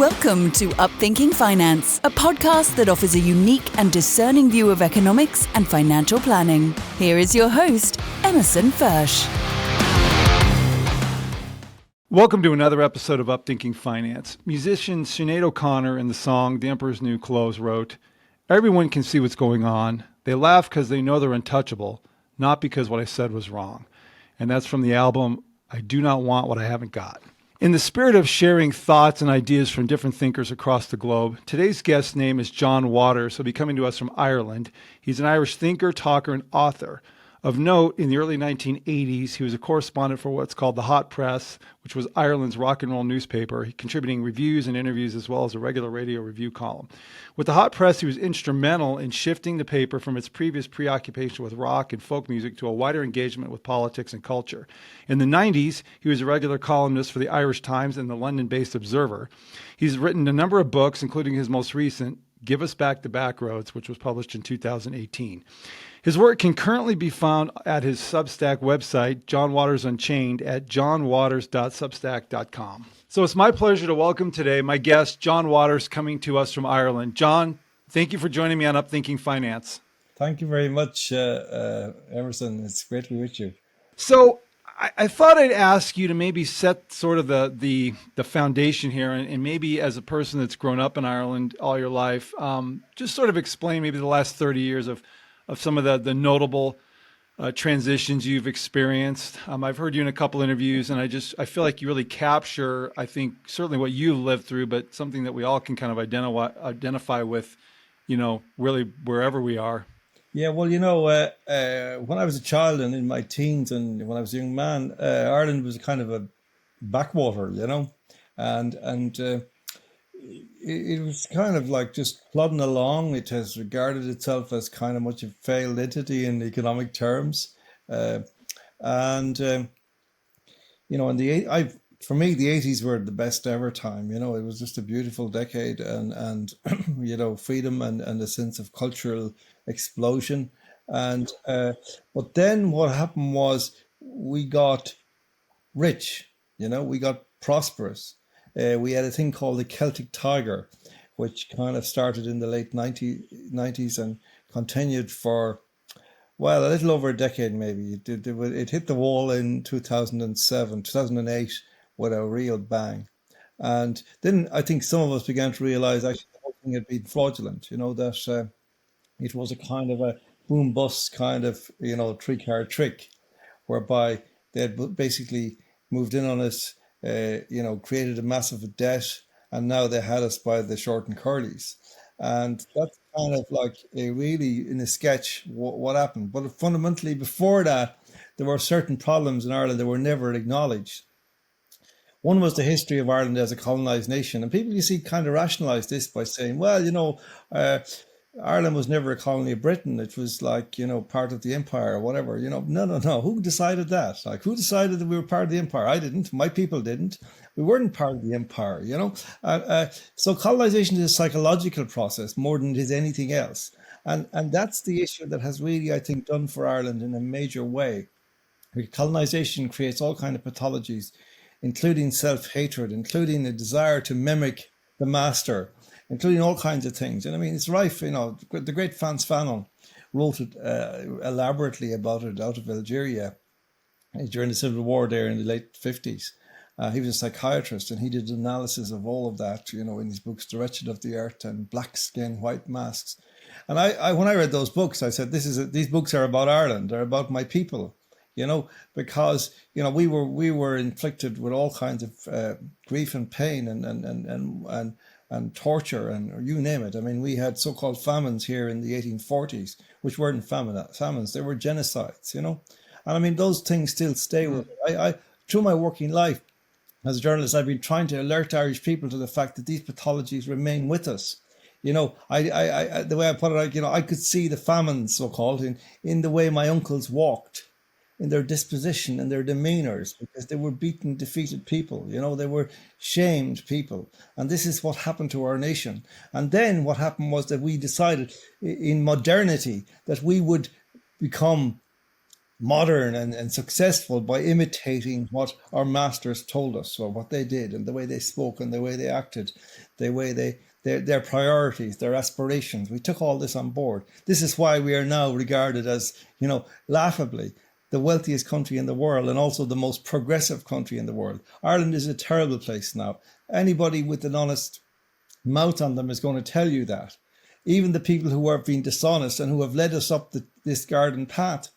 Welcome to Upthinking Finance, a podcast that offers a unique and discerning view of economics and financial planning. Here is your host, Emerson Fersch. Welcome to another episode of Upthinking Finance. Musician Sinead O'Connor in the song The Emperor's New Clothes wrote, "Everyone can see what's going on. They laugh because they know they're untouchable, not because what I said was wrong." And that's from the album, I Do Not Want What I Haven't Got. In the spirit of sharing thoughts and ideas from different thinkers across the globe, today's guest's name is John Waters. He'll be coming to us from Ireland. He's an Irish thinker, talker, and author. Of note, in the early 1980s, he was a correspondent for what's called the Hot Press, which was Ireland's rock and roll newspaper, contributing reviews and interviews as well as a regular radio review column. With the Hot Press, he was instrumental in shifting the paper from its previous preoccupation with rock and folk music to a wider engagement with politics and culture. In the 90s, he was a regular columnist for the Irish Times and the London-based Observer. He's written a number of books, including his most recent, Give Us Back the Backroads, which was published in 2018. His work can currently be found at his Substack website, John Waters Unchained, at johnwaters.substack.com. So it's my pleasure to welcome today my guest, John Waters, coming to us from Ireland. John, thank you for joining me on Upthinking Finance. Thank you very much, Emerson. It's great to be with you. So I thought I'd ask you to maybe set sort of the foundation here, and maybe as a person that's grown up in Ireland all your life, just sort of explain maybe the last 30 years of some of the notable transitions you've experienced. I've heard you in a couple interviews, and I feel like you really capture, I think, certainly what you've lived through, but something that we all can kind of identify with, really wherever we are. Yeah, well, when I was a child and in my teens and when I was a young man, Ireland was kind of a backwater, and it was kind of like just plodding along. It has regarded itself as kind of much a failed entity in economic terms, for me, the 80s were the best ever time. It was just a beautiful decade, and freedom and a sense of cultural explosion. And but then what happened was we got rich. We got prosperous. We had a thing called the Celtic Tiger, which kind of started in the late 90s and continued for, well, a little over a decade maybe. It hit the wall in 2008 with a real bang. And then I think some of us began to realize actually the whole thing had been fraudulent, that it was a kind of a boom bust kind of, three-card trick, whereby they had basically moved in on us, created a massive debt, and now they had us by the short and curlies. And that's kind of like really in a sketch what happened. But fundamentally before that, there were certain problems in Ireland that were never acknowledged. One was the history of Ireland as a colonized nation. And people, kind of rationalize this by saying, well, Ireland was never a colony of Britain. It was like, part of the empire or whatever. No. Who decided that? Like, who decided that we were part of the empire? I didn't. My people didn't. We weren't part of the empire, So colonization is a psychological process more than it is anything else. And that's the issue that has really, I think, done for Ireland in a major way. Colonization creates all kinds of pathologies, including self-hatred, including a desire to mimic the master, including all kinds of things. And I mean, it's rife, the great Frantz Fanon wrote it elaborately about it out of Algeria during the Civil War there in the late 50s. He was a psychiatrist, and he did analysis of all of that, in his books, The Wretched of the Earth and Black Skin, White Masks. And I when I read those books, I said, these books are about Ireland. They're about my people, because, we were inflicted with all kinds of grief and pain and torture and you name it. I mean, we had so-called famines here in the 1840s, which weren't famines, they were genocides, And I mean, those things still stay with me. I through my working life as a journalist, I've been trying to alert Irish people to the fact that these pathologies remain with us. The way I put it, I could see the famines, so-called, in the way my uncles walked, in their disposition and their demeanors, because they were beaten, defeated people. They were shamed people. And this is what happened to our nation. And then what happened was that we decided in modernity that we would become modern and successful by imitating what our masters told us, or what they did, and the way they spoke, and the way they acted, the way their priorities, their aspirations. We took all this on board. This is why we are now regarded as, laughably, the wealthiest country in the world, and also the most progressive country in the world. Ireland is a terrible place now. Anybody with an honest mouth on them is going to tell you that. Even the people who are being dishonest and who have led us up this garden path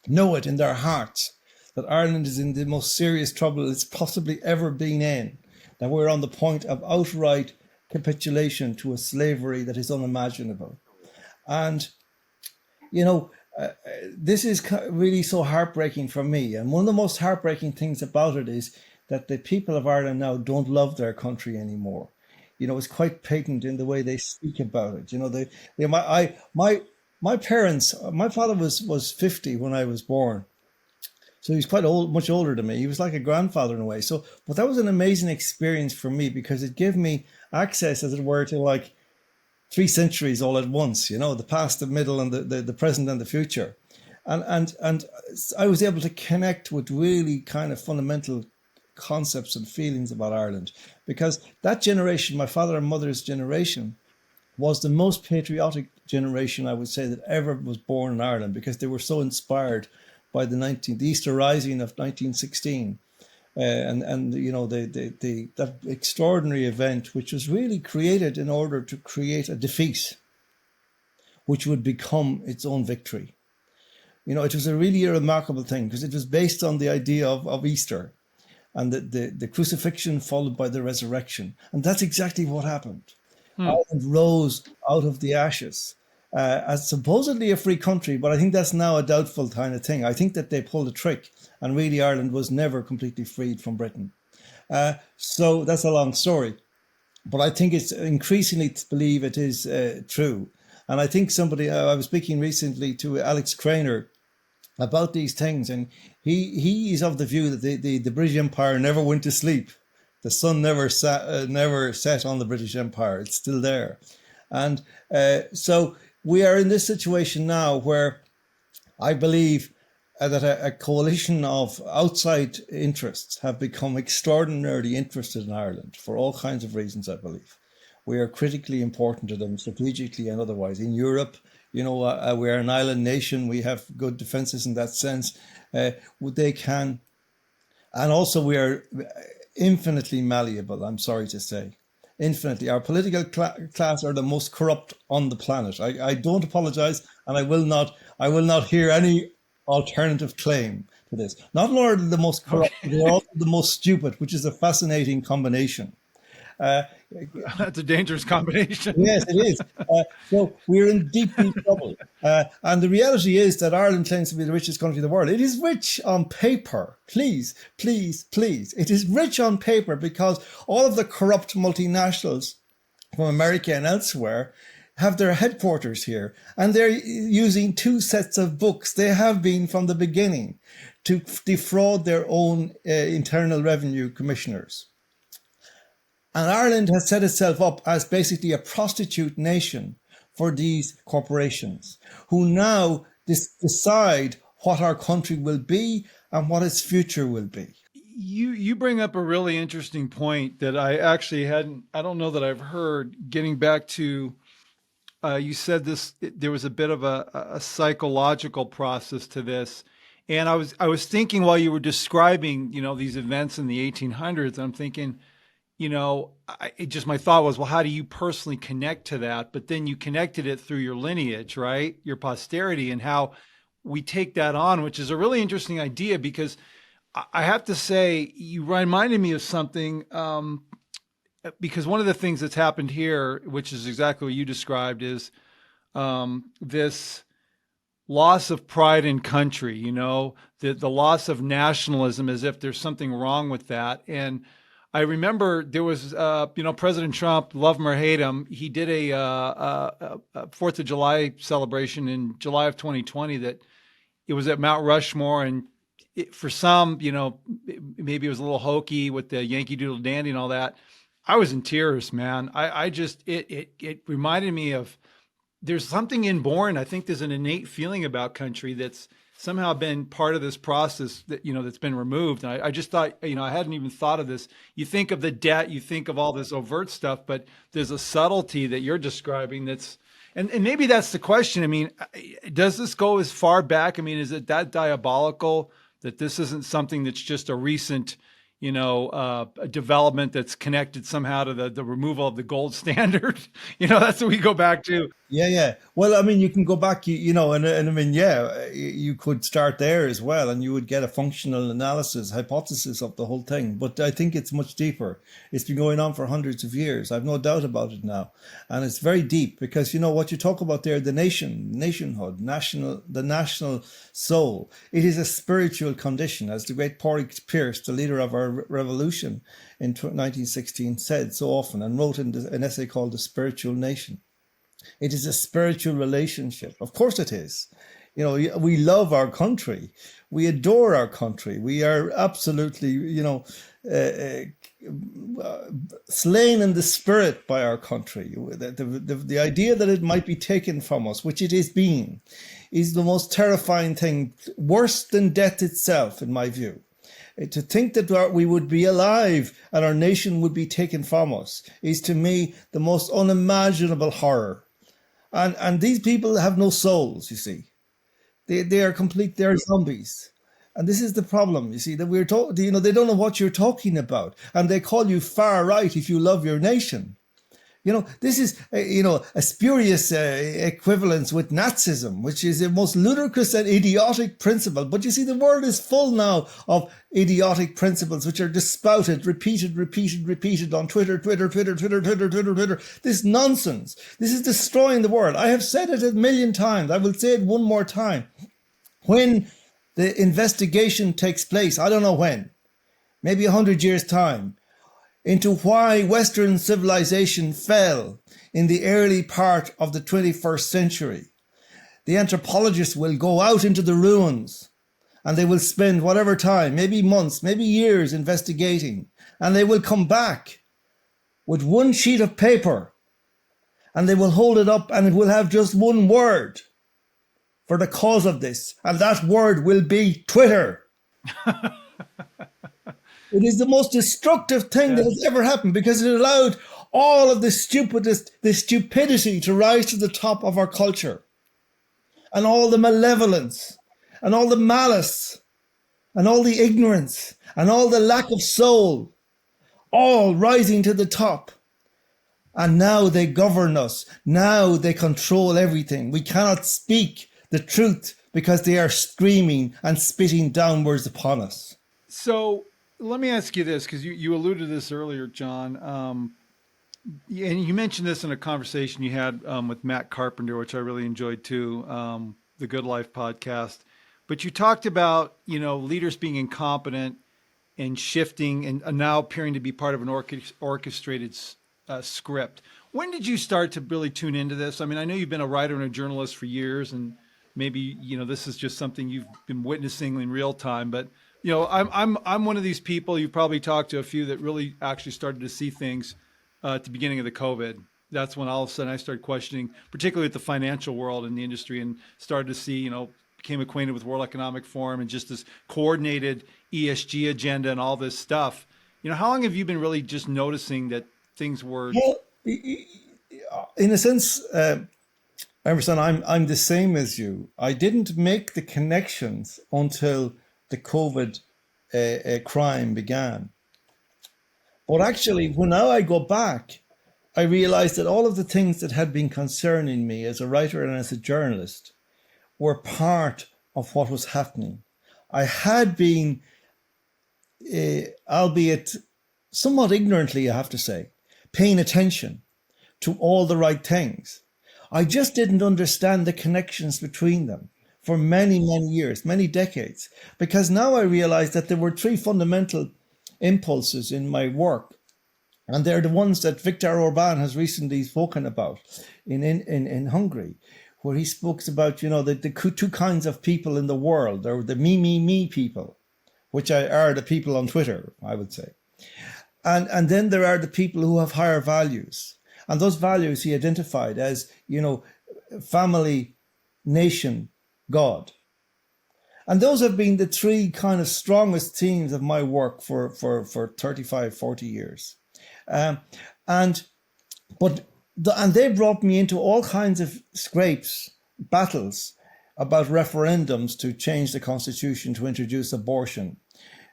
know it in their hearts, that Ireland is in the most serious trouble it's possibly ever been in, that we're on the point of outright capitulation to a slavery that is unimaginable. And, this is really so heartbreaking for me. And one of the most heartbreaking things about it is that the people of Ireland now don't love their country anymore. It's quite patent in the way they speak about it. My parents, my father was 50 when I was born. So he was quite old, much older than me. He was like a grandfather in a way. So, but that was an amazing experience for me, because it gave me access, as it were, to like 3 centuries all at once, the past, the middle, and the present and the future. And I was able to connect with really kind of fundamental concepts and feelings about Ireland, because that generation, my father and mother's generation, was the most patriotic generation, I would say, that ever was born in Ireland, because they were so inspired by the Easter Rising of 1916, and that extraordinary event, which was really created in order to create a defeat, which would become its own victory. It was a really remarkable thing, because it was based on the idea of Easter, and the crucifixion followed by the resurrection, and that's exactly what happened. Ireland rose out of the ashes as supposedly a free country, but I think that's now a doubtful kind of thing. I think that they pulled a trick, and really Ireland was never completely freed from Britain. So that's a long story, but I think it's increasingly to believe it is true. And I think I was speaking recently to Alex Craner about these things, and he is of the view that the British Empire never went to sleep. The sun never set on the British Empire. It's still there. And so we are in this situation now where I believe that a coalition of outside interests have become extraordinarily interested in Ireland for all kinds of reasons, I believe. We are critically important to them, strategically and otherwise. In Europe, we're an island nation. We have good defenses in that sense. They can. And also we are infinitely malleable, I'm sorry to say. Infinitely. Our political class are the most corrupt on the planet. I don't apologize, and I will not hear any alternative claim to this. Not only are they the most corrupt, they're also the most stupid, which is a fascinating combination. That's a dangerous combination. Yes, it is. So we're in deep trouble. And the reality is that Ireland claims to be the richest country in the world. It is rich on paper. Please, please, please. It is rich on paper, because all of the corrupt multinationals from America and elsewhere have their headquarters here. And they're using 2 sets of books. They have been from the beginning to defraud their own internal revenue commissioners. And Ireland has set itself up as basically a prostitute nation for these corporations, who now decide what our country will be and what its future will be. You bring up a really interesting point that I actually I don't know that I've heard, getting back to, you said there was a bit of a psychological process to this. And I was thinking while you were describing, these events in the 1800s, I'm thinking, my thought was, well, how do you personally connect to that? But then you connected it through your lineage, right? Your posterity, and how we take that on, which is a really interesting idea, because I have to say, you reminded me of something, because one of the things that's happened here, which is exactly what you described, is this loss of pride in country, the loss of nationalism, as if there's something wrong with that. And I remember there was, President Trump, love him or hate him, he did a 4th of July celebration in July of 2020 that it was at Mount Rushmore. And for some, maybe it was a little hokey with the Yankee Doodle Dandy and all that. I was in tears, man. It reminded me of, there's something inborn. I think there's an innate feeling about country that's somehow been part of this process that, that's been removed. And I just thought, I hadn't even thought of this. You think of the debt, you think of all this overt stuff, but there's a subtlety that you're describing and maybe that's the question. I mean, does this go as far back? I mean, is it that diabolical that this isn't something that's just a recent, a development that's connected somehow to the removal of the gold standard? That's what we go back to. Yeah. Well, I mean, you can go back, and I mean, yeah, you could start there as well, and you would get a functional analysis, hypothesis of the whole thing. But I think it's much deeper. It's been going on for hundreds of years. I've no doubt about it now. And it's very deep because, what you talk about there, the nationhood, the national soul, it is a spiritual condition, as the great Pádraig Pearse, the leader of our revolution in 1916, said so often and wrote in an essay called The Spiritual Nation. It is a spiritual relationship. Of course it is. We love our country. We adore our country. We are absolutely, slain in the spirit by our country. The idea that it might be taken from us, which it is being, is the most terrifying thing, worse than death itself, in my view. To think that we would be alive and our nation would be taken from us is, to me, the most unimaginable horror. And these people have no souls, you see. They are they're zombies. And this is the problem, you see, that we're talking, they don't know what you're talking about. And they call you far right if you love your nation. This is, a spurious equivalence with Nazism, which is the most ludicrous and idiotic principle. But you see, the world is full now of idiotic principles, which are just spouted, repeated on Twitter. This nonsense. This is destroying the world. I have said it 1,000,000 times. I will say it one more time. When the investigation takes place, I don't know when, maybe 100 years' time, into why Western civilization fell in the early part of the 21st century. The anthropologists will go out into the ruins and they will spend whatever time, maybe months, maybe years investigating, and they will come back with one sheet of paper and they will hold it up and it will have just one word for the cause of this, and that word will be Twitter. It is the most destructive thing that has ever happened because it allowed all of the stupidity to rise to the top of our culture, and all the malevolence and all the malice and all the ignorance and all the lack of soul, all rising to the top. And now they govern us. Now they control everything. We cannot speak the truth because they are screaming and spitting downwards upon us. So let me ask you this, because you alluded to this earlier, John, and you mentioned this in a conversation you had with Matt Carpenter, which I really enjoyed too, the Good Life podcast. But you talked about, leaders being incompetent and shifting and now appearing to be part of an orchestrated script. When did you start to really tune into this? I mean, I know you've been a writer and a journalist for years, and maybe, this is just something you've been witnessing in real time, but I'm one of these people, you've probably talked to a few, that really actually started to see things at the beginning of the COVID. That's when all of a sudden I started questioning, particularly at the financial world and the industry, and started to see, became acquainted with World Economic Forum and just this coordinated ESG agenda and all this stuff. How long have you been really just noticing that things were? Well, in a sense, Emerson, I'm the same as you. I didn't make the connections until the COVID crime began. But actually, when now I go back, I realized that all of the things that had been concerning me as a writer and as a journalist were part of what was happening. I had been, albeit somewhat ignorantly, I have to say, paying attention to all the right things. I just didn't understand the connections between them for many, many years, many decades, because now I realize that there were three fundamental impulses in my work, and they're the ones that Viktor Orbán has recently spoken about in Hungary, where he speaks about, the two kinds of people in the world. There are the me people, which are the people on Twitter, I would say. And then there are the people who have higher values. And those values he identified as, family, nation, God. And those have been the three kind of strongest themes of my work for 35, 40 years. Um, and but and they brought me into all kinds of scrapes, battles about referendums to change the constitution, to introduce abortion,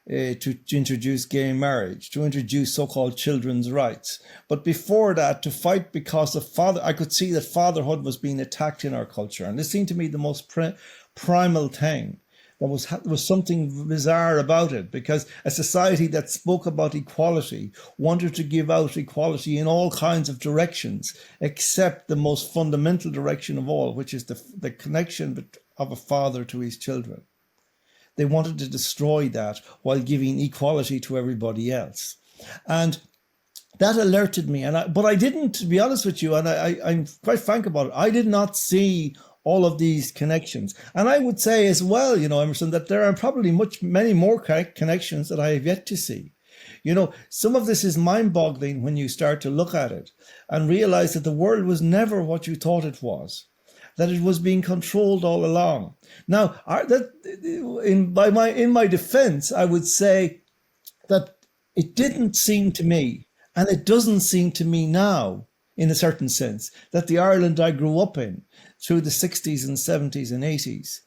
to introduce gay marriage, to introduce so-called children's rights. But before that, to fight because I could see that fatherhood was being attacked in our culture. And this seemed to me the most primal thing. There was something bizarre about it, because a society that spoke about equality wanted to give out equality in all kinds of directions, except the most fundamental direction of all, which is the connection of a father to his children. They wanted to destroy that while giving equality to everybody else. And that alerted me. But I didn't, to be honest with you, and I'm quite frank about it, I did not see all of these connections. And I would say as well, Emerson, that there are probably many more connections that I have yet to see. Some of this is mind-boggling when you start to look at it and realize that the world was never what you thought it was, that it was being controlled all along. Now, in my defense, I would say that it didn't seem to me, and it doesn't seem to me now, in a certain sense, that the Ireland I grew up in through the 60s and 70s and 80s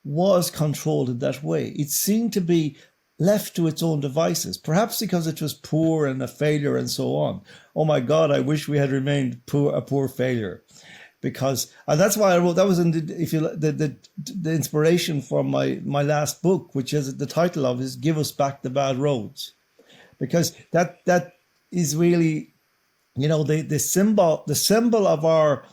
was controlled in that way. It seemed to be left to its own devices, perhaps because it was poor and a failure and so on. Oh my God, I wish we had remained a poor failure. And that's why I wrote, that was the inspiration for my last book, which is the title of is Give Us Back the Bad Roads. Because that is really, the symbol of our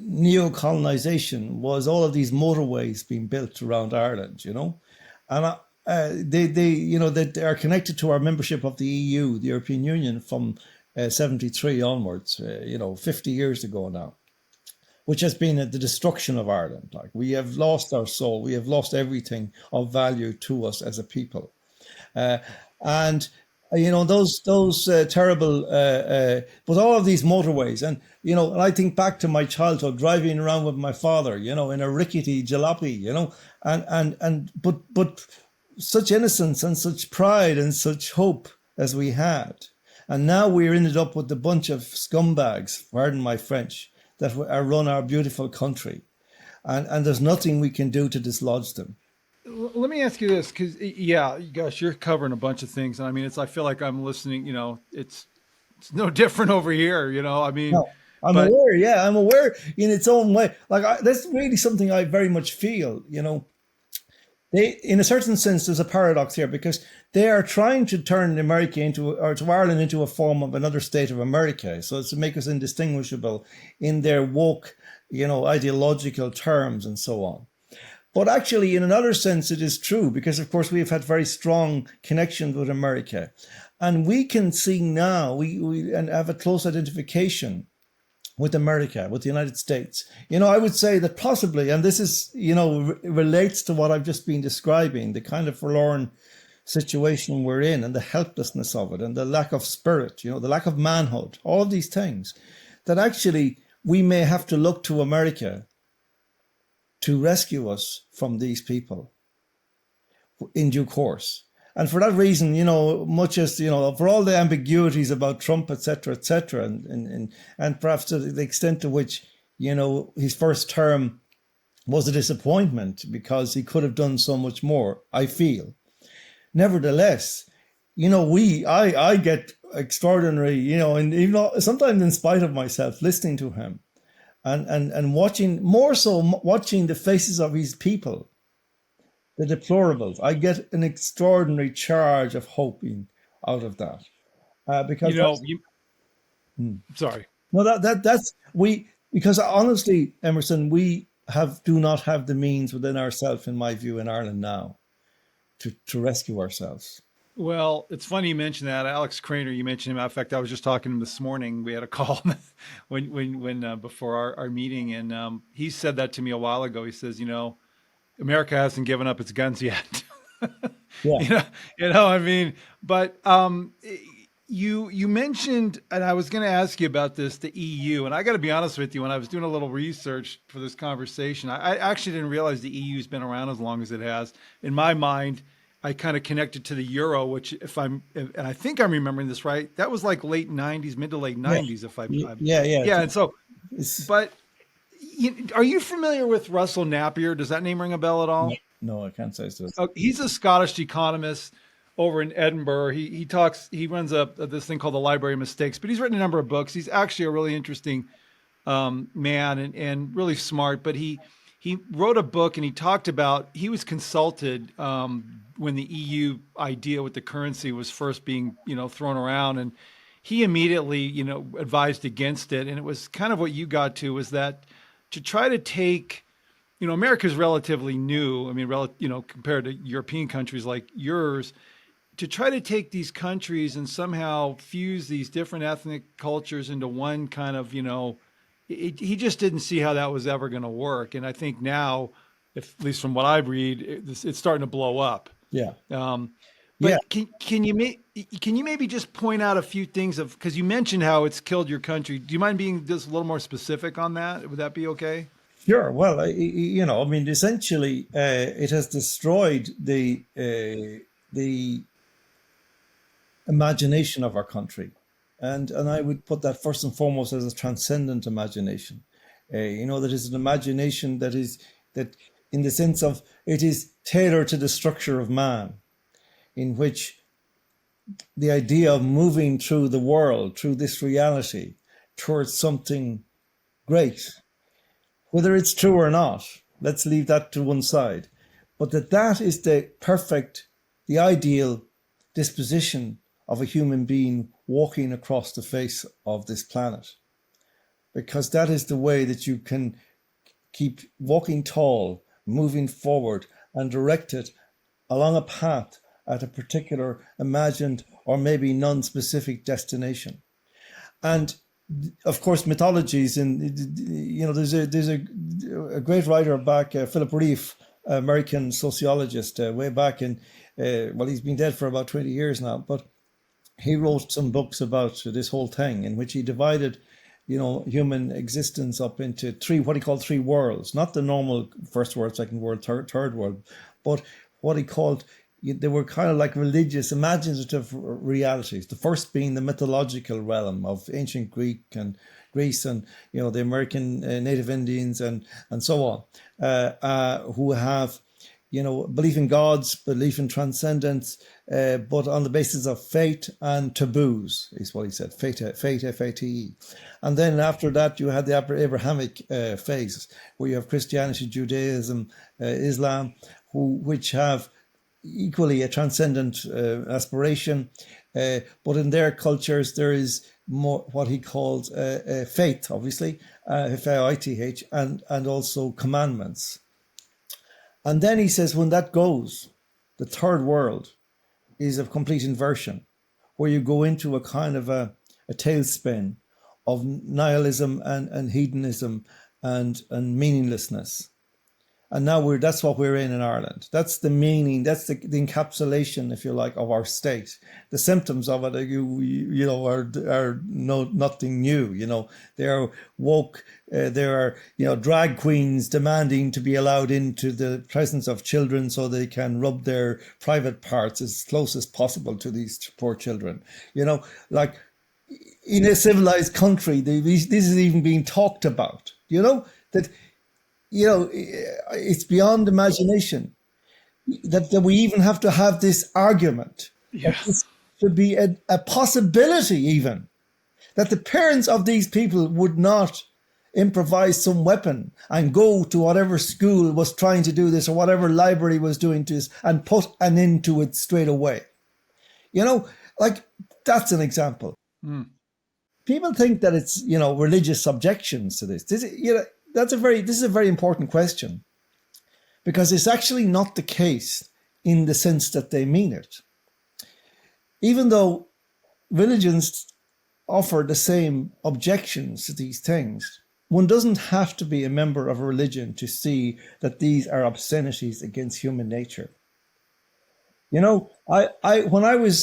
neo-colonization was all of these motorways being built around Ireland, and they are connected to our membership of the EU, the European Union, from 73 onwards, 50 years ago now, which has been the destruction of Ireland. Like, we have lost our soul, we have lost everything of value to us as a people, and those terrible, but all of these motorways, and I think back to my childhood driving around with my father, in a rickety jalopy, but such innocence and such pride and such hope as we had, and now we're ended up with a bunch of scumbags, pardon my French, that run our beautiful country, and there's nothing we can do to dislodge them. Let me ask you this, because gosh, you're covering a bunch of things, and I mean, I feel like I'm listening. It's no different over here. I mean, no, I'm aware. Yeah, I'm aware in its own way. Like, that's really something I very much feel. They, in a certain sense, there's a paradox here, because they are trying to turn America to Ireland into a form of another state of America, so as to make us indistinguishable in their woke, ideological terms and so on. But actually, in another sense, it is true, because, of course, we've had very strong connections with America. And we can see now, we have a close identification with America, with the United States. I would say that possibly, and this is, relates to what I've just been describing, the kind of forlorn situation we're in and the helplessness of it and the lack of spirit, the lack of manhood, all of these things, that actually we may have to look to America to rescue us from these people in due course. And for that reason, much as, for all the ambiguities about Trump, et cetera, and perhaps to the extent to which, his first term was a disappointment because he could have done so much more, I feel. Nevertheless, I get extraordinary, and even sometimes in spite of myself, listening to him. And watching the faces of his people, the deplorables, I get an extraordinary charge of hope out of that, because sorry. No, because honestly, Emerson, we do not have the means within ourselves, in my view, in Ireland now, to rescue ourselves. Well, it's funny you mentioned that. Alex Craner, you mentioned him. In fact, I was just talking to him this morning. We had a call when before our meeting, and he said that to me a while ago. He says, America hasn't given up its guns yet. Yeah. I mean, but You mentioned, and I was going to ask you about this, the EU, and I got to be honest with you, when I was doing a little research for this conversation, I actually didn't realize the EU's been around as long as it has. In my mind, I kind of connected to the euro, which and I think I'm remembering this right, that was like late 90s, mid to late Yeah, 90s, yeah. yeah. And so, It's, but are you familiar with Russell Napier? Does that name ring a bell at no, all? no, I can't say so. Oh, he's a Scottish economist over in Edinburgh. He runs this thing called the Library of Mistakes, but he's written a number of books. He's actually a really interesting man and really smart. But he wrote a book and he talked about, he was consulted when the EU idea with the currency was first being thrown around, and he immediately advised against it. And it was kind of what you got to, was that to try to take, America's relatively new. I mean, compared to European countries like yours, to try to take these countries and somehow fuse these different ethnic cultures into one kind of, he just didn't see how that was ever going to work. And I think now, at least from what I read, it's starting to blow up. Yeah, But yeah, can you maybe just point out a few things because you mentioned how it's killed your country. Do you mind being just a little more specific on that? Would that be okay? sure. Well, I mean, essentially, it has destroyed the imagination of our country, and I would put that first and foremost as a transcendent imagination. That is an imagination that in the sense of it is tailored to the structure of man, in which the idea of moving through the world, through this reality, towards something great, whether it's true or not, let's leave that to one side, but that is the ideal disposition of a human being walking across the face of this planet, because that is the way that you can keep walking tall, moving forward, and directed along a path at a particular imagined or maybe non-specific destination. And of course, mythologies, and there's a great writer back, Philip Rieff, American sociologist, way back in, he's been dead for about 20 years now, but he wrote some books about this whole thing, in which he divided, human existence up into what he called three worlds, not the normal first world, second world, third world, but what he called, they were kind of like religious, imaginative realities. The first being the mythological realm of ancient Greece and the American native Indians and so on, who have belief in gods, belief in transcendence, but on the basis of fate and taboos, is what he said. Fate, F-A-T-E. And then after that, you had the Abrahamic phase, where you have Christianity, Judaism, Islam, which have equally a transcendent aspiration, but in their cultures there is more what he called faith, obviously, F-A-I-T-H, and also commandments. And then he says, when that goes, the third world is a complete inversion, where you go into a kind of a tailspin of nihilism and hedonism and meaninglessness. And now that's what we're in Ireland. That's the meaning. That's the encapsulation, if you like, of our state. The symptoms of it, are nothing new. They are woke. There are drag queens demanding to be allowed into the presence of children so they can rub their private parts as close as possible to these poor children. Like in a civilized country, this is even being talked about. That. It's beyond imagination that we even have to have this argument. That this should be a possibility, even that the parents of these people would not improvise some weapon and go to whatever school was trying to do this or whatever library was doing this and put an end to it straight away. Like that's an example. People think that it's religious objections to this. This is a very important question, because it's actually not the case in the sense that they mean it. Even though religions offer the same objections to these things, one doesn't have to be a member of a religion to see that these are obscenities against human nature. When I was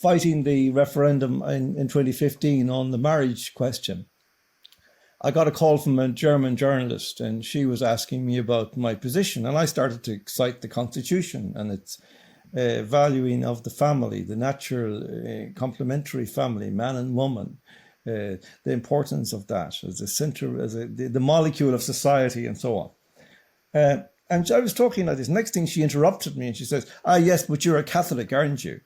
fighting the referendum in 2015 on the marriage question, I got a call from a German journalist, and she was asking me about my position. And I started to cite the Constitution and its valuing of the family, the natural complementary family, man and woman, the importance of that as a center, as the molecule of society, and so on. And I was talking like this. Next thing, she interrupted me and she says, yes, but you're a Catholic, aren't you?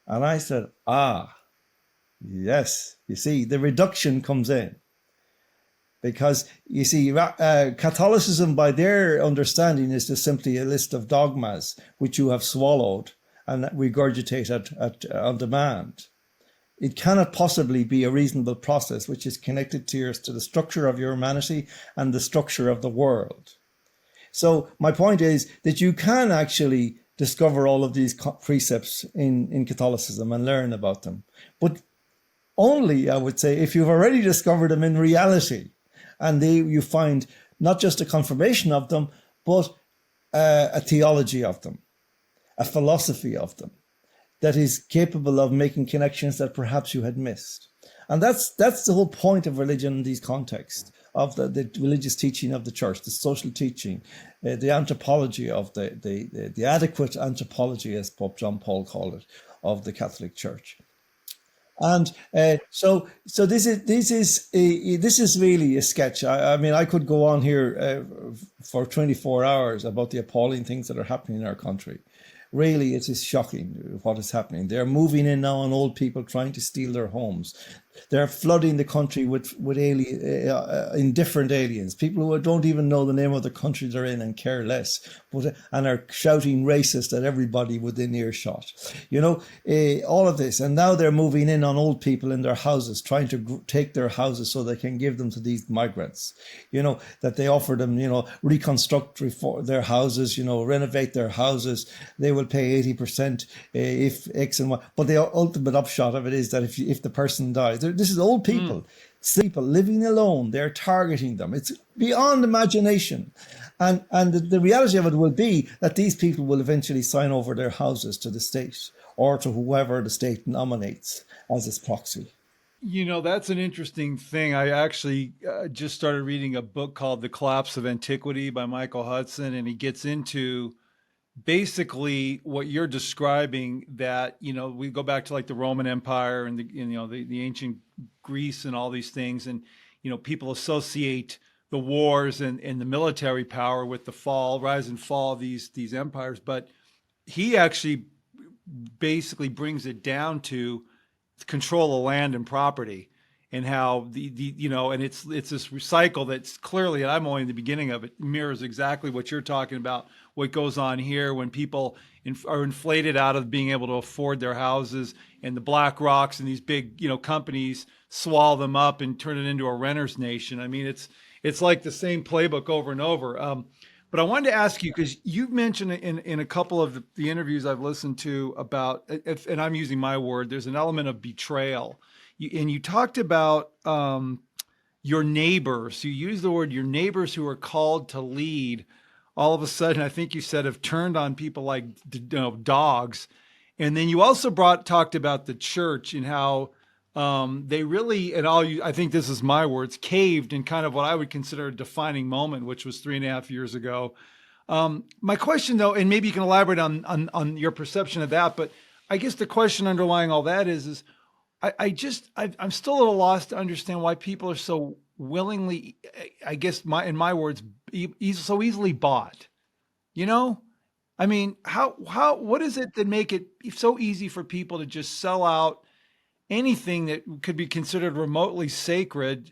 And I said, yes. You see, the reduction comes in. Because, you see, Catholicism, by their understanding, is just simply a list of dogmas which you have swallowed and regurgitate on demand. It cannot possibly be a reasonable process which is connected to the structure of your humanity and the structure of the world. So my point is that you can actually discover all of these precepts in Catholicism and learn about them. But only, I would say, if you've already discovered them in reality. And you find not just a confirmation of them, but a theology of them, a philosophy of them that is capable of making connections that perhaps you had missed. And that's the whole point of religion in these contexts, of the religious teaching of the church, the social teaching, the anthropology of the adequate anthropology, as Pope John Paul called it, of the Catholic Church. And so this is really a sketch. I mean, I could go on here for 24 hours about the appalling things that are happening in our country. Really, it is shocking what is happening. They're moving in now on old people trying to steal their homes. They're flooding the country with indifferent aliens, people who don't even know the name of the country they're in and care less, and are shouting racist at everybody within earshot. All of this. And now they're moving in on old people in their houses, trying to take their houses so they can give them to these migrants. That they offer them, reconstruct their houses, renovate their houses. They will pay 80% if X and Y. But the ultimate upshot of it is that if the person dies, this is old people, people living alone. They're targeting them. It's beyond imagination. And the reality of it will be that these people will eventually sign over their houses to the state or to whoever the state nominates as its proxy. That's an interesting thing. I actually just started reading a book called The Collapse of Antiquity by Michael Hudson, and he gets into basically what you're describing, that we go back to like the Roman Empire and the ancient Greece and all these things, and people associate the wars and the military power with the rise and fall of these empires. But he actually basically brings it down to control of land and property, and how and it's this cycle that's clearly, and I'm only in the beginning of it, mirrors exactly what you're talking about, what goes on here when people are inflated out of being able to afford their houses, and the Black Rocks and these big companies swallow them up and turn it into a renter's nation. I mean, it's like the same playbook over and over. But I wanted to ask you, because you've mentioned in a couple of the interviews I've listened to about, and I'm using my word, there's an element of betrayal. You talked about your neighbors. You used the word your neighbors who are called to lead. All of a sudden, I think you said, have turned on people like dogs. And then you also talked about the church and how they really, I think this is my words, caved in kind of what I would consider a defining moment, which was 3.5 years ago. My question, though, and maybe you can elaborate on your perception of that, but I guess the question underlying all that is I'm still a little lost to understand why people are so willingly, I guess in my words, so easily bought. I mean, what is it that make it so easy for people to just sell out anything that could be considered remotely sacred,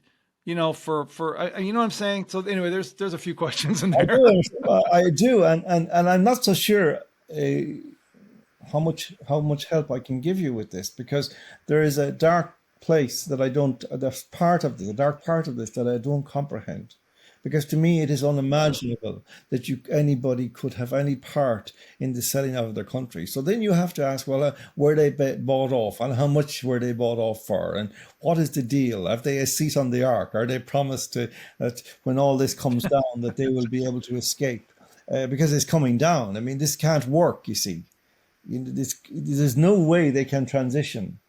for what I'm saying? So anyway, there's a few questions in there. I do. And I'm not so sure how much help I can give you with this, because there is a dark place that there's a dark part of this that I don't comprehend. Because to me, it is unimaginable that anybody could have any part in the selling out of their country. So then you have to ask, well, were they bought off, and how much were they bought off for? And what is the deal? Have they a seat on the ark? Are they promised that when all this comes down, that they will be able to escape? Because it's coming down. I mean, this can't work, you see. There's no way they can transition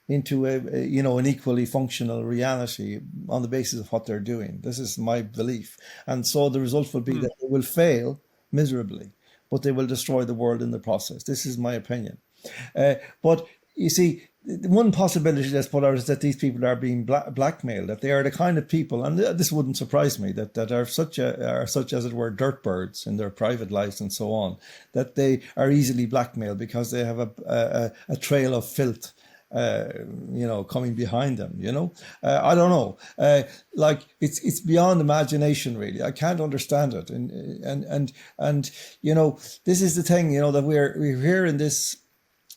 into an equally functional reality on the basis of what they're doing. This is my belief. And so the result will be that they will fail miserably, but they will destroy the world in the process. This is my opinion. But you see, one possibility that's put out is that these people are being blackmailed, that they are the kind of people, and this wouldn't surprise me, that are such as it were dirt birds in their private lives and so on, that they are easily blackmailed because they have a trail of filth coming behind them, I don't know. Like it's beyond imagination, really. I can't understand it. And this is the thing, that we're here in this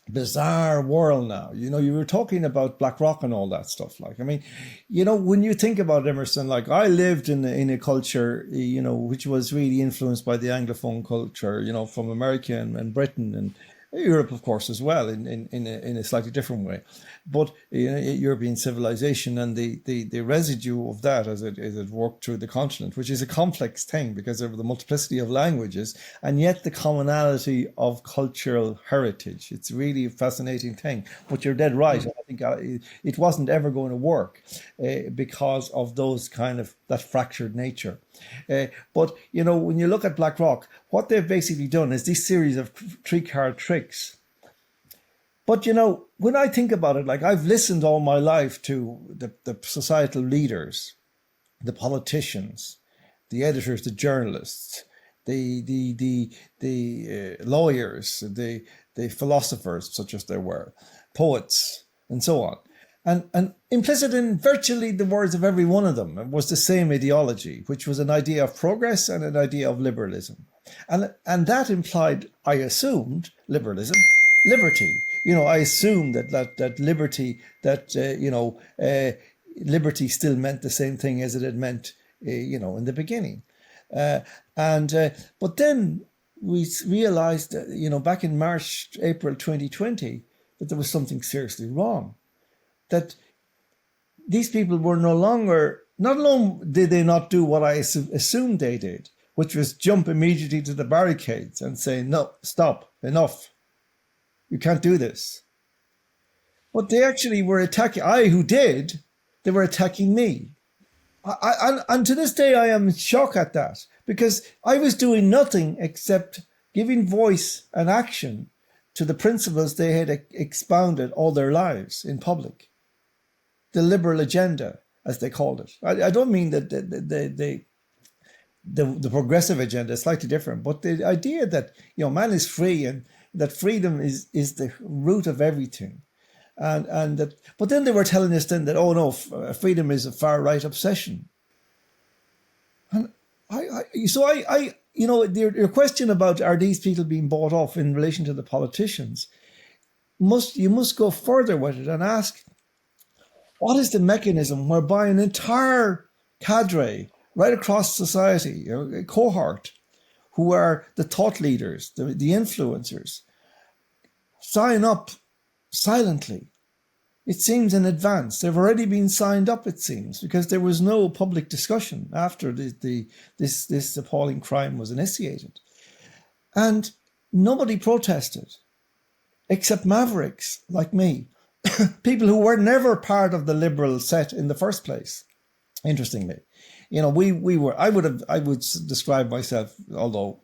bizarre world now. You were talking about BlackRock and all that stuff. Like, I mean, when you think about Emerson, like I lived in a culture, which was really influenced by the Anglophone culture, from America and Britain and Europe, of course, as well, in a slightly different way. But European civilization and the residue of that as it worked through the continent, which is a complex thing because of the multiplicity of languages and yet the commonality of cultural heritage. It's really a fascinating thing. But you're dead right. I think it wasn't ever going to work because of those that fractured nature. But when you look at BlackRock, what they've basically done is this series of three-card tricks. But when I think about it, like I've listened all my life to the societal leaders, the politicians, the editors, the journalists, the lawyers, the philosophers, such as there were, poets, and so on. And implicit in virtually the words of every one of them was the same ideology, which was an idea of progress and an idea of liberalism. And that implied, I assumed, liberalism, liberty. I assumed that liberty, liberty still meant the same thing as it had meant, in the beginning. But then we realized, back in April 2020, that there was something seriously wrong. That these people were not alone did they not do what I assumed they did, which was jump immediately to the barricades and say, no, stop, enough. You can't do this. But they actually were attacking, they were attacking me. And to this day, I am in shock at that because I was doing nothing except giving voice and action to the principles they had expounded all their lives in public. The liberal agenda, as they called it. I don't mean that the progressive agenda is slightly different, but the idea that man is free and that freedom is the root of everything, and that. But then they were telling us then that freedom is a far right obsession. And your question about are these people being bought off in relation to the politicians, you must go further with it and ask, what is the mechanism whereby an entire cadre right across society, a cohort, who are the thought leaders, the influencers, sign up silently? It seems in advance. They've already been signed up, it seems, because there was no public discussion after this appalling crime was initiated. And nobody protested, except mavericks like me. People who were never part of the liberal set in the first place. Interestingly, we were. I would describe myself, although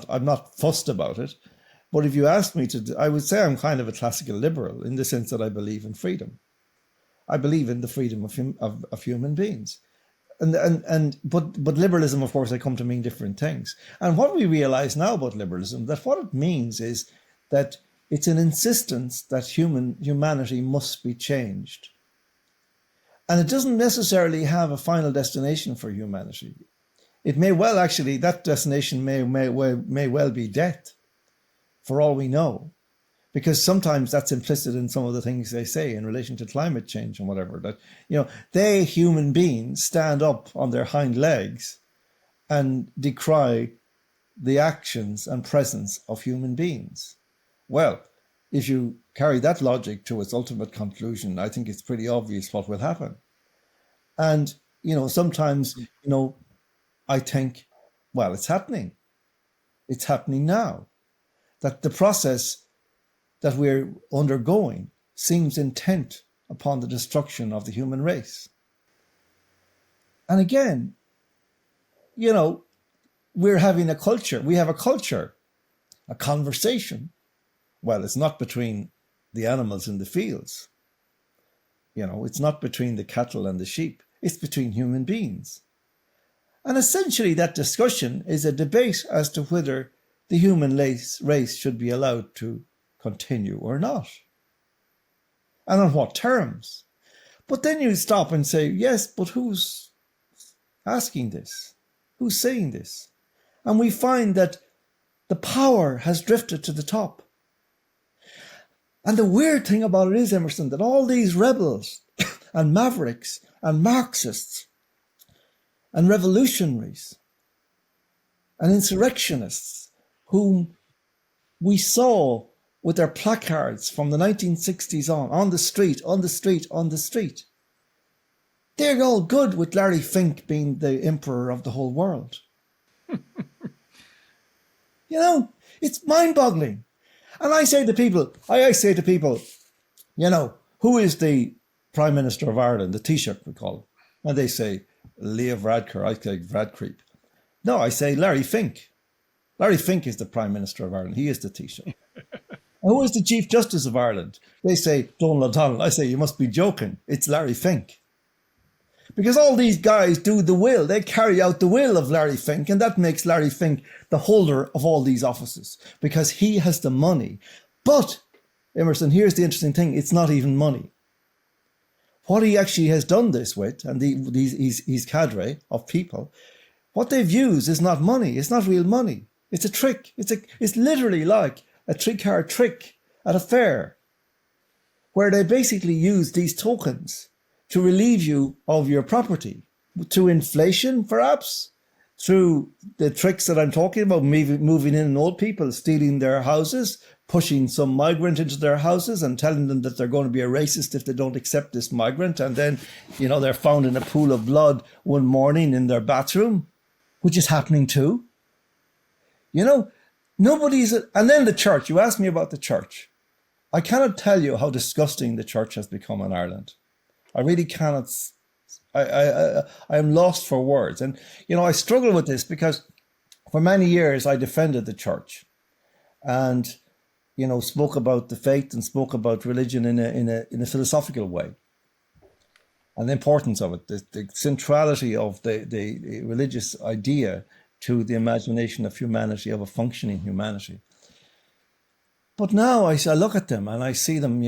I'm not fussed about it. But if you asked me to, I would say I'm kind of a classical liberal in the sense that I believe in freedom. I believe in the freedom of human beings, but liberalism, of course, they come to mean different things. And what we realize now about liberalism, that what it means is that it's an insistence that humanity must be changed. And it doesn't necessarily have a final destination for humanity. It may well actually, that destination may well be death, for all we know. Because sometimes that's implicit in some of the things they say in relation to climate change and whatever. That, they, human beings, stand up on their hind legs and decry the actions and presence of human beings. Well, if you carry that logic to its ultimate conclusion, I think it's pretty obvious what will happen. And, sometimes, I think, well, it's happening. It's happening now. That the process that we're undergoing seems intent upon the destruction of the human race. And again, we're having a culture. We have a culture, a conversation. Well, it's not between the animals in the fields. It's not between the cattle and the sheep. It's between human beings. And essentially that discussion is a debate as to whether the human race should be allowed to continue or not. And on what terms. But then you stop and say, yes, but who's asking this? Who's saying this? And we find that the power has drifted to the top. And the weird thing about it is, Emerson, that all these rebels and mavericks and Marxists and revolutionaries and insurrectionists whom we saw with their placards from the 1960s on the street, they're all good with Larry Fink being the emperor of the whole world. It's mind-boggling. And I say to people, who is the Prime Minister of Ireland, the Taoiseach we call him? And they say, Leo Varadkar, I say Varadkreep. No, I say Larry Fink. Larry Fink is the Prime Minister of Ireland. He is the Taoiseach. And who is the Chief Justice of Ireland? They say Donald O'Donnell. I say, you must be joking. It's Larry Fink. Because all these guys do the will. They carry out the will of Larry Fink, and that makes Larry Fink the holder of all these offices because he has the money. But, Emerson, here's the interesting thing. It's not even money. What he actually has done this with, and his cadre of people, what they've used is not money. It's not real money. It's a trick. It's literally like a three-card trick at a fair where they basically use these tokens to relieve you of your property, through inflation, perhaps, through the tricks that I'm talking about, moving in old people, stealing their houses, pushing some migrant into their houses and telling them that they're going to be a racist if they don't accept this migrant. And then, they're found in a pool of blood one morning in their bathroom, which is happening too. And then the church, you asked me about the church. I cannot tell you how disgusting the church has become in Ireland. I really cannot. I am lost for words. And, I struggle with this because for many years I defended the church and, spoke about the faith and spoke about religion in a philosophical way and the importance of it, the centrality of the religious idea to the imagination of humanity, of a functioning humanity. But now I look at them and I see them,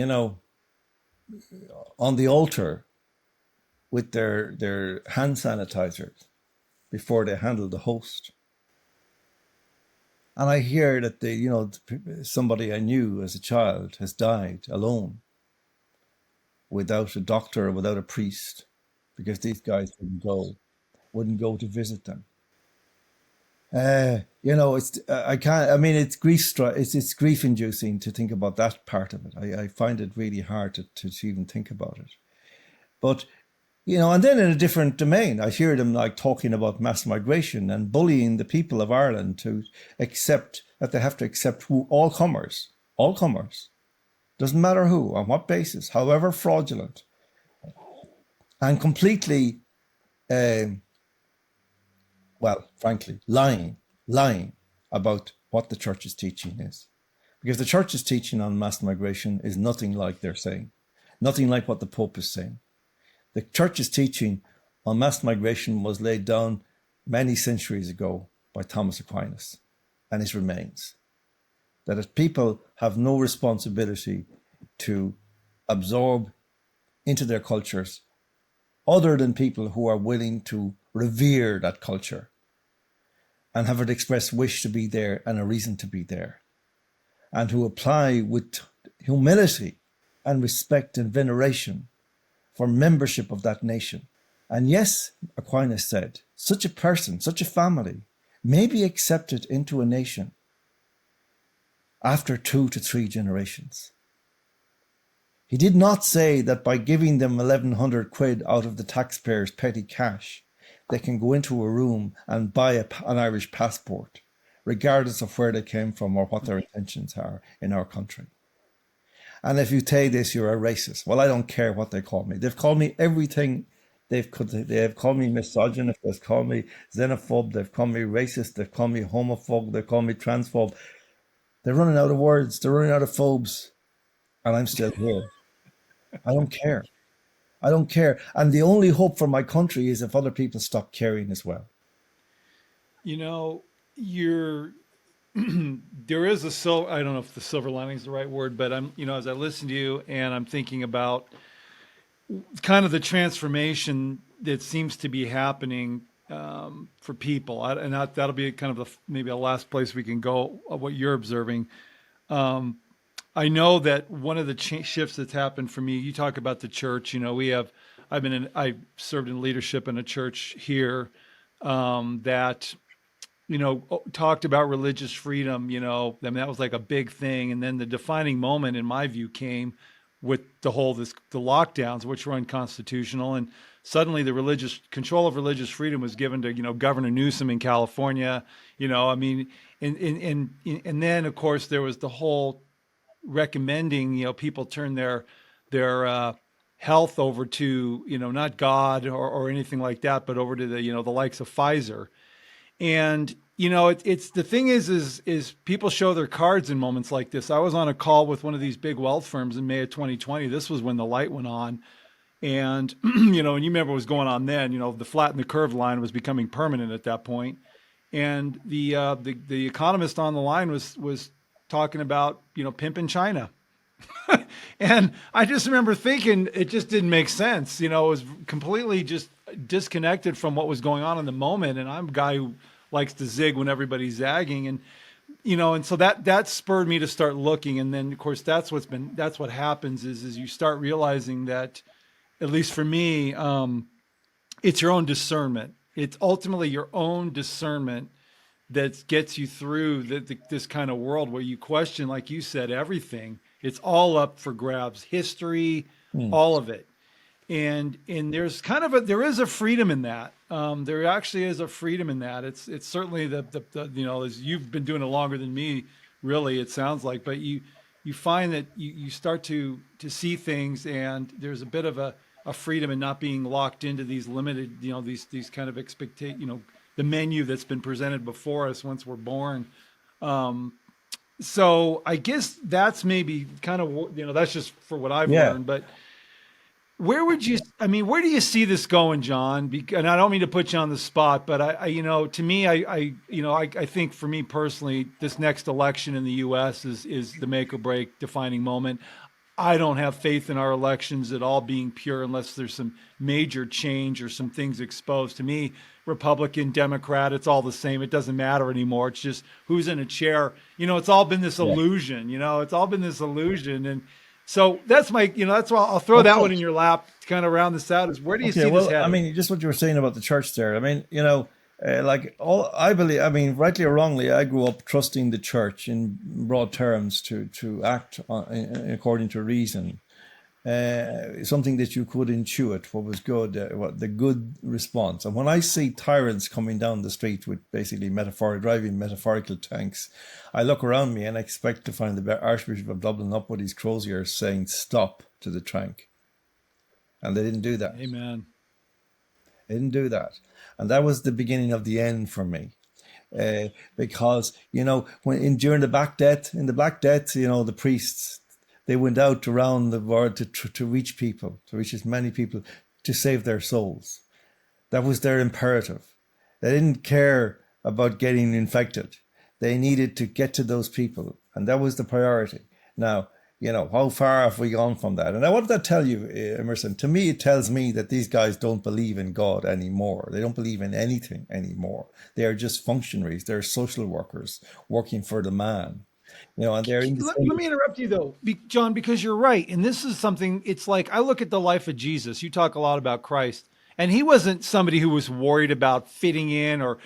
on the altar with their hand sanitizers before they handle the host. And I hear that somebody I knew as a child has died alone, without a doctor, without a priest, because these guys wouldn't go to visit them. It's grief inducing to think about that part of it. I find it really hard to even think about it. But, and then in a different domain, I hear them talking about mass migration and bullying the people of Ireland to accept that they have to accept all comers, doesn't matter who, on what basis, however fraudulent, and completely, frankly, lying about what the church's teaching is. Because the church's teaching on mass migration is nothing like they're saying, nothing like what the Pope is saying. The church's teaching on mass migration was laid down many centuries ago by Thomas Aquinas and his remains. That if people have no responsibility to absorb into their cultures other than people who are willing to revere that culture and have an express wish to be there and a reason to be there, and who apply with humility and respect and veneration for membership of that nation. And yes, Aquinas said, such a person, such a family may be accepted into a nation after 2 to 3 generations. He did not say that by giving them 1,100 quid out of the taxpayers' petty cash, they can go into a room and buy an Irish passport, regardless of where they came from or what their intentions are in our country. And if you say this, you're a racist. Well, I don't care what they call me. They've called me everything they have called me misogynist, they've called me xenophobe, they've called me racist, they've called me homophobe, they've called me transphobe. They're running out of words, they're running out of phobes, and I'm still here. I don't care. I don't care. And the only hope for my country is if other people stop caring as well. You know, you're there is I don't know if the silver lining is the right word, but as I listen to you and I'm thinking about kind of the transformation that seems to be happening for people, and that'll be kind of maybe a last place we can go of what you're observing. I know that one of the shifts that's happened for me, you talk about the church, I served in leadership in a church here that, talked about religious freedom, that was like a big thing. And then the defining moment in my view came with the lockdowns, which were unconstitutional. And suddenly the control of religious freedom was given to, Governor Newsom in California, and then of course there was the whole recommending, people turn their health over to, not God or anything like that, but over to the likes of Pfizer. And, it's the thing is people show their cards in moments like this. I was on a call with one of these big wealth firms in May of 2020. This was when the light went on. And, and you remember what was going on then, the flatten the curve line was becoming permanent at that point. And the economist on the line was talking about, pimping China. And I just remember thinking it just didn't make sense. It was completely just disconnected from what was going on in the moment. And I'm a guy who likes to zig when everybody's zagging. And, and so that spurred me to start looking. And then of course, that's what happens is you start realizing that, at least for me, it's your own discernment. It's ultimately your own discernment that gets you through this kind of world where you question, like you said, everything. It's all up for grabs, history, all of it. And there's there is a freedom in that. There actually is a freedom in that. It's certainly the as you've been doing it longer than me, really, it sounds like, but you find that you start to see things, and there's a bit of a freedom in not being locked into these limited, these kind of the menu that's been presented before us once we're born. So I guess that's maybe kind of, that's just for what I've learned, but where do you see this going, John? And I don't mean to put you on the spot, but to me, I think for me personally, this next election in the U.S. is the make or break defining moment. I don't have faith in our elections at all being pure unless there's some major change or some things exposed. To me, Republican, Democrat, it's all the same. It doesn't matter anymore. It's just who's in a chair. It's all been this illusion. It's all been this illusion. And so that's that's why I'll throw that one in your lap to kind of round this out. Is where do you see this heading? Just what you were saying about the church there. Rightly or wrongly, I grew up trusting the church in broad terms to act according to reason. Something that you could intuit what was good, the good response. And when I see tyrants coming down the street with basically driving metaphorical tanks, I look around me and I expect to find the Archbishop of Dublin up with his crozier saying stop to the tank. And they didn't do that. Amen. They didn't do that. And that was the beginning of the end for me. Because, during the Black Death, the priests, they went out around the world to reach people, to reach as many people, to save their souls. That was their imperative. They didn't care about getting infected. They needed to get to those people, and that was the priority. Now, how far have we gone from that? And what did that tell you, Emerson? To me, it tells me that these guys don't believe in God anymore. They don't believe in anything anymore. They are just functionaries. They're social workers working for the man. And they're let me interrupt you though, John, because you're right. And this is something, it's like, I look at the life of Jesus. You talk a lot about Christ, and he wasn't somebody who was worried about fitting in or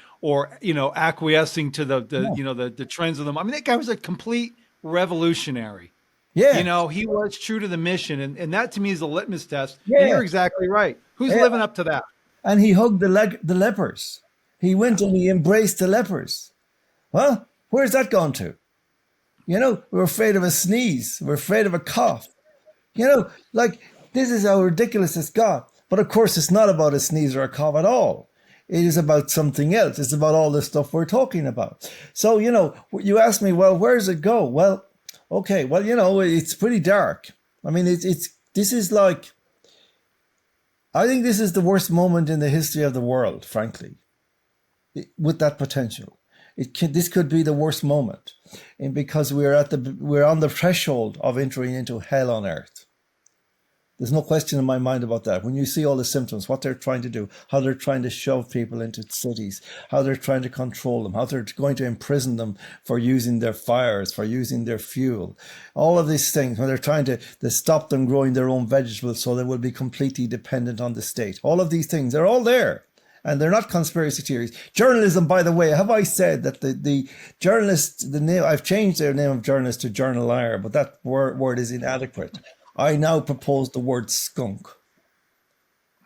acquiescing to the trends of them. I mean, that guy was a complete revolutionary. Yeah. He was true to the mission. And that to me is a litmus test. Yeah. And you're exactly right. Who's living up to that? And he hugged the lepers. He went and he embraced the lepers. Well, where's that gone to? We're afraid of a sneeze. We're afraid of a cough. Like, this is how ridiculous it's got. But of course, it's not about a sneeze or a cough at all. It is about something else. It's about all the stuff we're talking about. So, you ask me, well, where does it go? Well, okay, well, it's pretty dark. I mean, this is like, I think this is the worst moment in the history of the world, frankly, with that potential. This could be the worst moment, and because we're on the threshold of entering into hell on earth. There's no question in my mind about that. When you see all the symptoms, what they're trying to do, how they're trying to shove people into cities, how they're trying to control them, how they're going to imprison them for using their fires, for using their fuel, all of these things, when they're trying to stop them growing their own vegetables so they will be completely dependent on the state. All of these things, they're all there. And they're not conspiracy theories. Journalism, by the way, have I said that the journalists, I've changed their name of journalist to journalier, but that word is inadequate. I now propose the word skunk.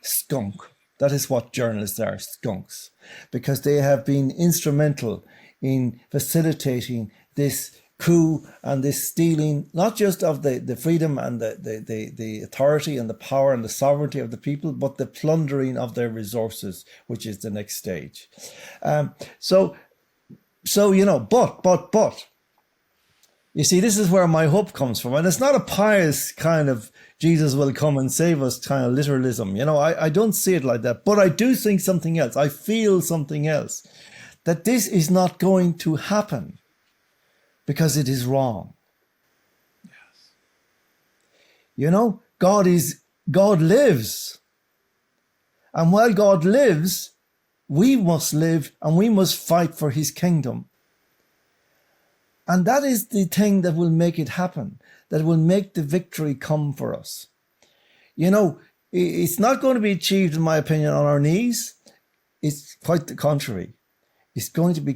Skunk. That is what journalists are, skunks. Because they have been instrumental in facilitating this coup and this stealing, not just of the freedom and the authority and the power and the sovereignty of the people, but the plundering of their resources, which is the next stage. But you see, this is where my hope comes from. And it's not a pious kind of Jesus will come and save us kind of literalism. I don't see it like that. But I do think something else. I feel something else. That this is not going to happen because it is wrong. Yes. God lives. And while God lives, we must live and we must fight for his kingdom. And that is the thing that will make it happen, that will make the victory come for us. It's not going to be achieved, in my opinion, on our knees. It's quite the contrary. It's going to be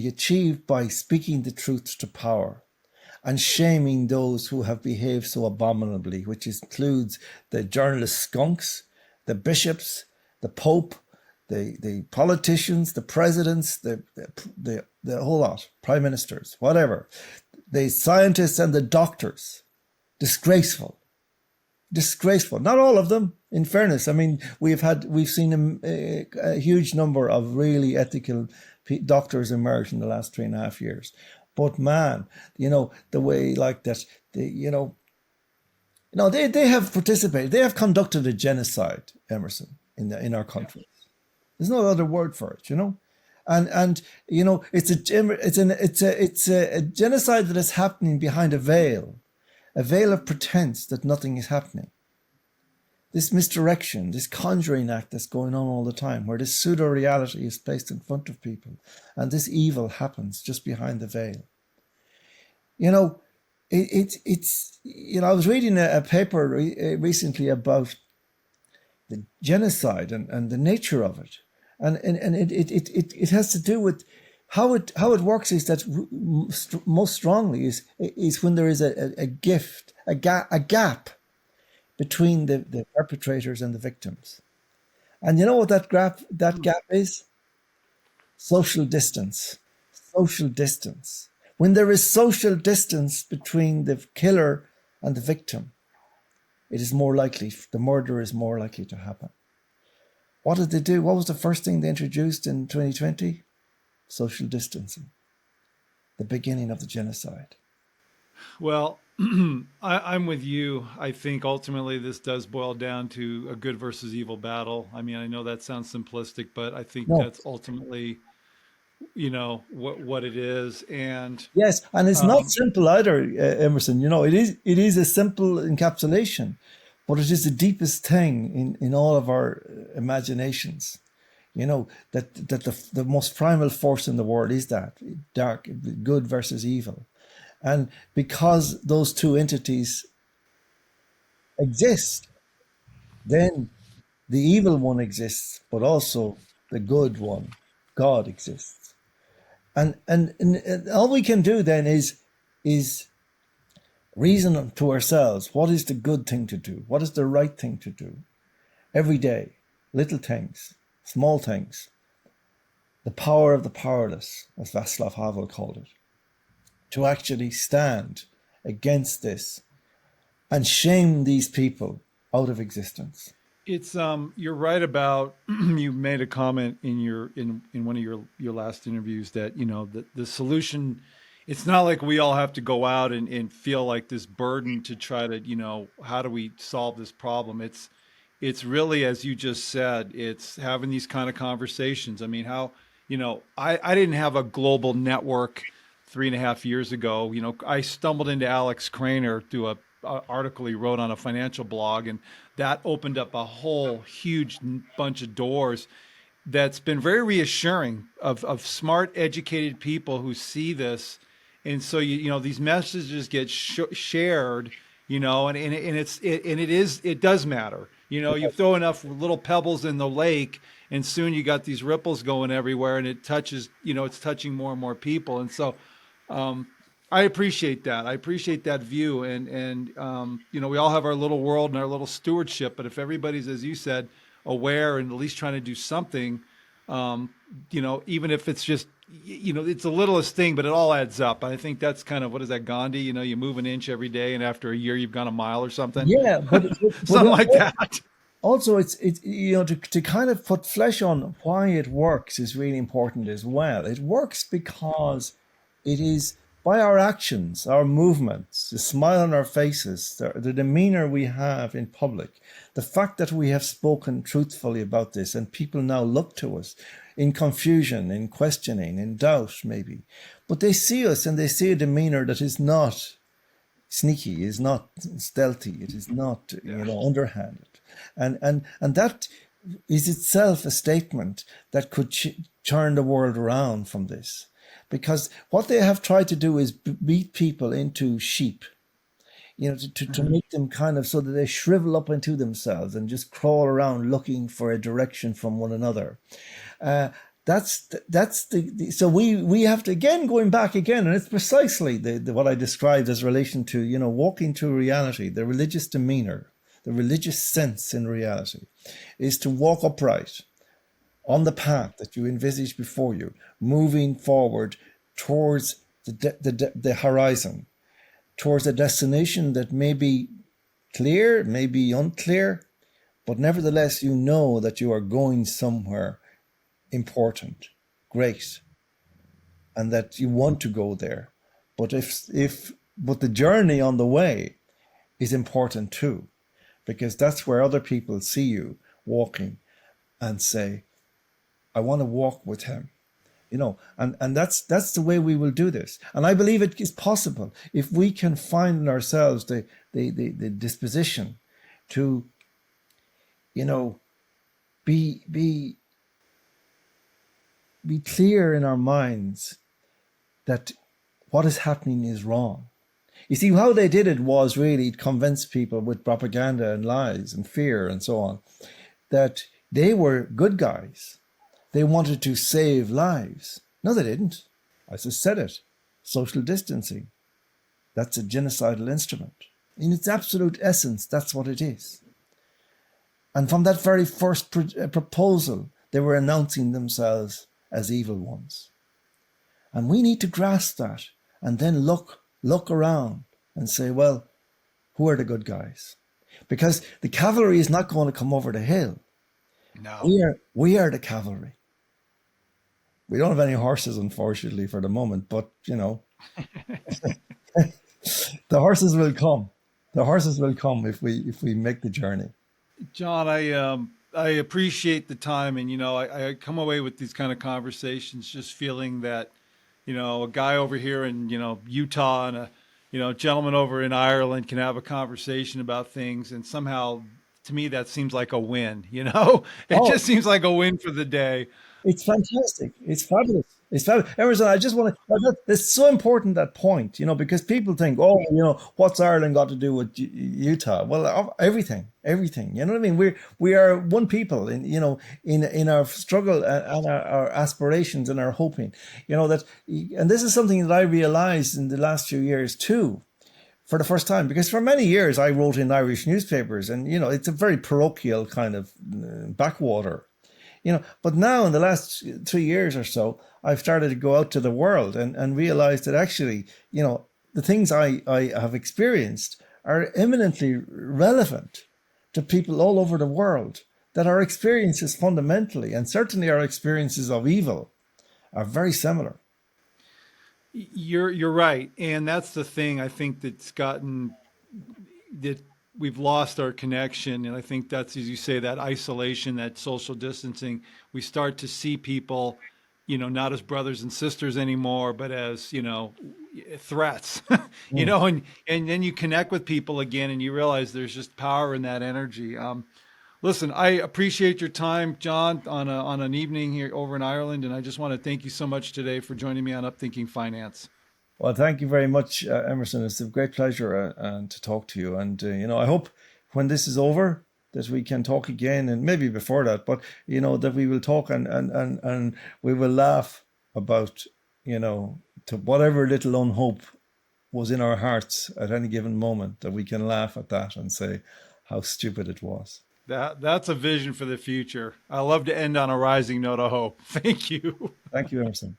achieved by speaking the truth to power and shaming those who have behaved so abominably, which includes the journalist skunks, the bishops, the Pope, the politicians, the presidents, the whole lot, prime ministers, whatever, the scientists and the doctors. Disgraceful. Not all of them, in fairness. I mean, we've seen a huge number of really ethical doctors emerge in the last 3.5 years. But man, the way like that, they have participated. They have conducted a genocide, Emerson, in our country. There's no other word for it, and it's a genocide that is happening behind a veil of pretense that nothing is happening. This misdirection, this conjuring act that's going on all the time, where this pseudo-reality is placed in front of people, and this evil happens just behind the veil. I was reading a paper recently about the genocide and the nature of it. And it has to do with how it works is that most strongly is when there is a gap between the perpetrators and the victims. And you know what that gap is? Social distance. When there is social distance between the killer and the victim, it is more likely, the murder is more likely to happen. What did they do? What was the first thing they introduced in 2020? Social distancing. The beginning of the genocide. Well, I'm with you. I think ultimately this does boil down to a good versus evil battle. I mean, I know that sounds simplistic, but I think that's ultimately, what it is. And yes, and it's not simple either, Emerson. It is a simple encapsulation, but it is the deepest thing in all of our imaginations. That the most primal force in the world is that dark, good versus evil. And because those two entities exist, then the evil one exists, but also the good one, God, exists. And all we can do then is reason to ourselves, what is the good thing to do? What is the right thing to do? Every day, little things, small things. The power of the powerless, as Václav Havel called it. to actually stand against this and shame these people out of existence. It's you're right about you made a comment in in one of your last interviews that the solution, it's not like we all have to go out and feel like this burden to try to how do we solve this problem. It's really, as you just said, it's having these kind of conversations. I mean, how I didn't have a global network 3.5 years ago. I stumbled into Alex Craner through a article he wrote on a financial blog, and that opened up a whole huge bunch of doors that's been very reassuring of smart, educated people who see this. And so, these messages get shared, and it does matter. You throw enough little pebbles in the lake, and soon you got these ripples going everywhere, and it touches, it's touching more and more people. And so, I appreciate that. I appreciate that view, and we all have our little world and our little stewardship. But if everybody's, as you said, aware and at least trying to do something, even if it's just, it's the littlest thing, but it all adds up. I think that's kind of, what is that, Gandhi? You move an inch every day, and after a year, you've gone a mile or something. Yeah, but something like that. Also, it's to kind of put flesh on why it works is really important as well. It works because it is by our actions, our movements, the smile on our faces, the demeanor we have in public, the fact that we have spoken truthfully about this and people now look to us in confusion, in questioning, in doubt maybe. But they see us and they see a demeanor that is not sneaky, is not stealthy, it is not underhanded. And that is itself a statement that could turn the world around from this. Because what they have tried to do is beat people into sheep, to make them kind of so that they shrivel up into themselves and just crawl around looking for a direction from one another. So we have to, again, going back again, and it's precisely what I described as relation to, walking to reality, the religious demeanor, the religious sense in reality is to walk upright on the path that you envisage before you, moving forward towards the horizon, towards a destination that may be clear, may be unclear, but nevertheless you know that you are going somewhere important, great, and that you want to go there. But but the journey on the way is important too, because that's where other people see you walking and say, I want to walk with him, and that's the way we will do this. And I believe it is possible if we can find in ourselves the disposition to, be clear in our minds that what is happening is wrong. You see, how they did it was really convince people with propaganda and lies and fear and so on that they were good guys. They wanted to save lives. No, they didn't. I just said it. Social distancing. That's a genocidal instrument. In its absolute essence, that's what it is. And from that very first proposal, they were announcing themselves as evil ones. And we need to grasp that and then look around and say, well, who are the good guys? Because the cavalry is not going to come over the hill. No. We are the cavalry. We don't have any horses, unfortunately, for the moment, but, the horses will come. The horses will come if we make the journey. John, I appreciate the time, and I come away with these kind of conversations just feeling that a guy over here in Utah and a gentleman over in Ireland can have a conversation about things, and somehow to me that seems like a win. It just seems like a win for the day. It's fantastic. It's fabulous. It's fabulous. Emerson, I just want to, it's so important, that point, because people think, what's Ireland got to do with Utah? Well, everything, you know what I mean? We are one people in our struggle and our aspirations and our hoping, that, and this is something that I realized in the last few years too, for the first time, because for many years I wrote in Irish newspapers and, it's a very parochial kind of backwater. But now in the last 3 years or so, I've started to go out to the world and realize that actually, the things I have experienced are eminently relevant to people all over the world, that our experiences fundamentally, and certainly our experiences of evil, are very similar. You're right. And that's the thing I think that we've lost our connection. And I think that's, as you say, that isolation, that social distancing. We start to see people, not as brothers and sisters anymore, but as, threats, and then you connect with people again and you realize there's just power in that energy. Listen, I appreciate your time, John, on an evening here over in Ireland. And I just want to thank you so much today for joining me on Upthinking Finance. Well, thank you very much, Emerson. It's a great pleasure to talk to you. And, I hope when this is over that we can talk again, and maybe before that, but, that we will talk and we will laugh about, to whatever little unhope was in our hearts at any given moment, that we can laugh at that and say how stupid it was. That's a vision for the future. I love to end on a rising note of hope. Thank you. Thank you, Emerson.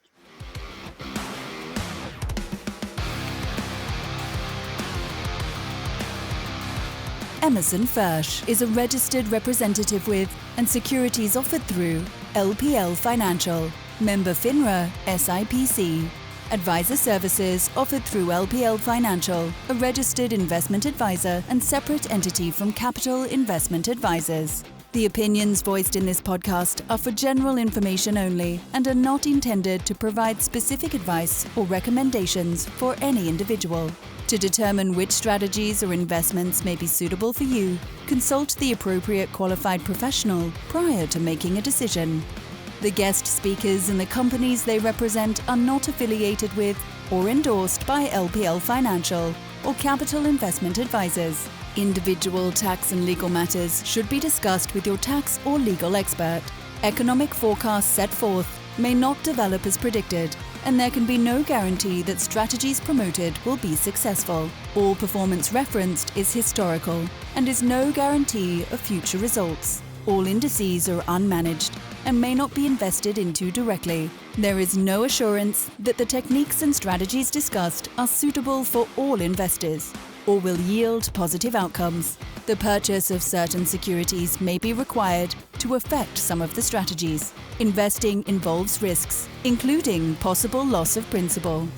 Emerson Fersch is a registered representative with and securities offered through LPL Financial, member FINRA, SIPC. Advisor services offered through LPL Financial, a registered investment advisor and separate entity from Capital Investment Advisors. The opinions voiced in this podcast are for general information only and are not intended to provide specific advice or recommendations for any individual. To determine which strategies or investments may be suitable for you, consult the appropriate qualified professional prior to making a decision. The guest speakers and the companies they represent are not affiliated with or endorsed by LPL Financial or Capital Investment Advisors. Individual tax and legal matters should be discussed with your tax or legal expert. Economic forecasts set forth may not develop as predicted, and there can be no guarantee that strategies promoted will be successful. All performance referenced is historical and is no guarantee of future results. All indices are unmanaged and may not be invested into directly. There is no assurance that the techniques and strategies discussed are suitable for all investors or will yield positive outcomes. The purchase of certain securities may be required to affect some of the strategies. Investing involves risks, including possible loss of principal.